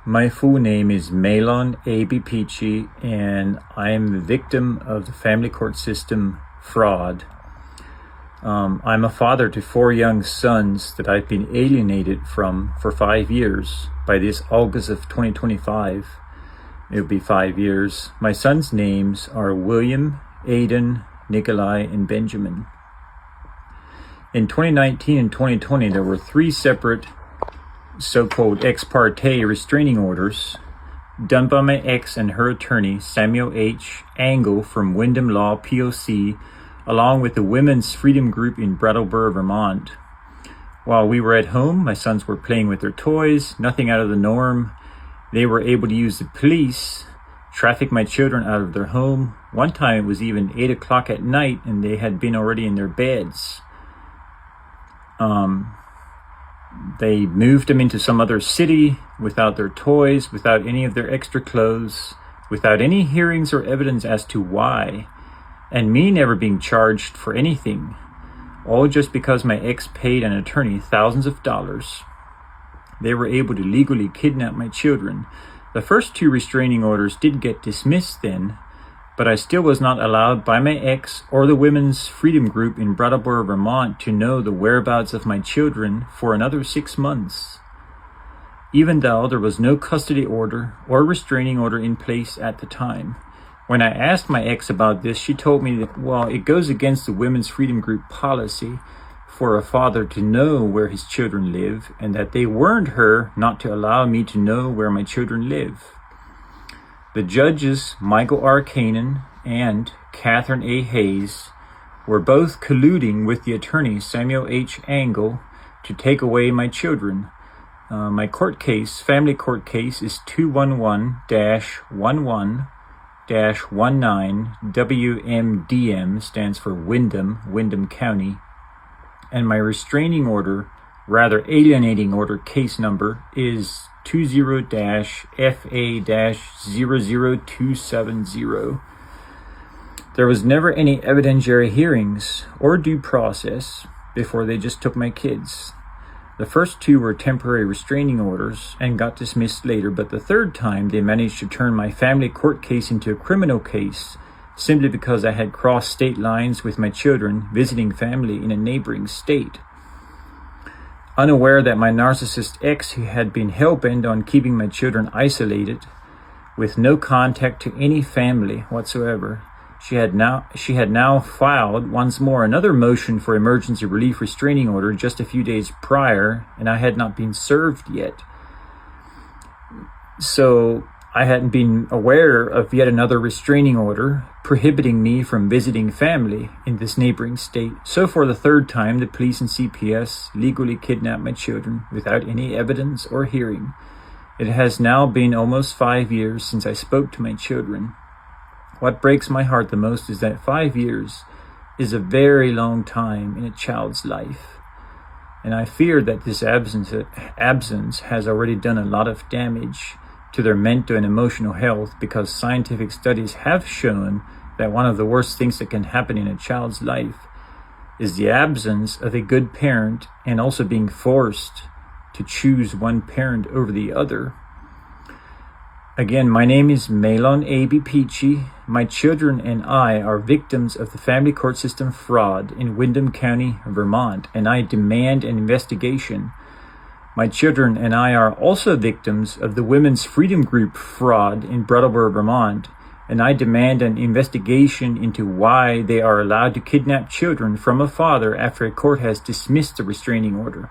My full name is Malon Abe Peachy, and I am the victim of the family court system fraud. I'm a father to 4 young sons that I've been alienated from for 5 years. By this August of 2025, it'll be 5 years. My sons' names are William, Aiden, Nikolai, and Benjamin. In 2019 and 2020, there were 3 separate so-called ex parte restraining orders done by my ex and her attorney, Samuel H. Angle from Wyndham Law, POC, along with the Women's Freedom Group in Brattleboro, Vermont. While we were at home, my sons were playing with their toys, nothing out of the norm. They were able to use the police, traffic my children out of their home. One time it was even 8 o'clock at night and they had been already in their beds. They moved them into some other city without their toys, without any of their extra clothes, without any hearings or evidence as to why, and me never being charged for anything, all just because my ex paid an attorney thousands of dollars. They were able to legally kidnap my children. The first 2 restraining orders did get dismissed then, but I still was not allowed by my ex or the Women's Freedom Group in Brattleboro, Vermont to know the whereabouts of my children for another 6 months, even though there was no custody order or restraining order in place at the time. When I asked my ex about this, she told me that, well, it goes against the Women's Freedom Group policy for a father to know where his children live, and that they warned her not to allow me to know where my children live. The judges, Michael R. Kanan and Catherine A. Hayes, were both colluding with the attorney, Samuel H. Angle, to take away my children. My family court case is 211-11-19 WMDM, stands for Wyndham County. And my restraining order, rather alienating order case number, is 20-FA-00270. There was never any evidentiary hearings or due process before they just took my kids. The first 2 were temporary restraining orders and got dismissed later, but the third time they managed to turn my family court case into a criminal case simply because I had crossed state lines with my children visiting family in a neighboring state. Unaware that my narcissist ex, who had been hell-bent on keeping my children isolated with no contact to any family whatsoever, she had now filed once more another motion for emergency relief restraining order just a few days prior, and I had not been served yet. So I hadn't been aware of yet another restraining order prohibiting me from visiting family in this neighboring state. So for the third time, the police and CPS legally kidnapped my children without any evidence or hearing. It has now been almost 5 years since I spoke to my children. What breaks my heart the most is that 5 years is a very long time in a child's life. And I fear that this absence has already done a lot of damage to their mental and emotional health, because scientific studies have shown that one of the worst things that can happen in a child's life is the absence of a good parent, and also being forced to choose one parent over the other. Again, my name is Malon Abe Peachy. My children and I are victims of the family court system fraud in Wyndham County, Vermont, and I demand an investigation. My children and I are also victims of the Women's Freedom Group fraud in Brattleboro, Vermont, and I demand an investigation into why they are allowed to kidnap children from a father after a court has dismissed the restraining order.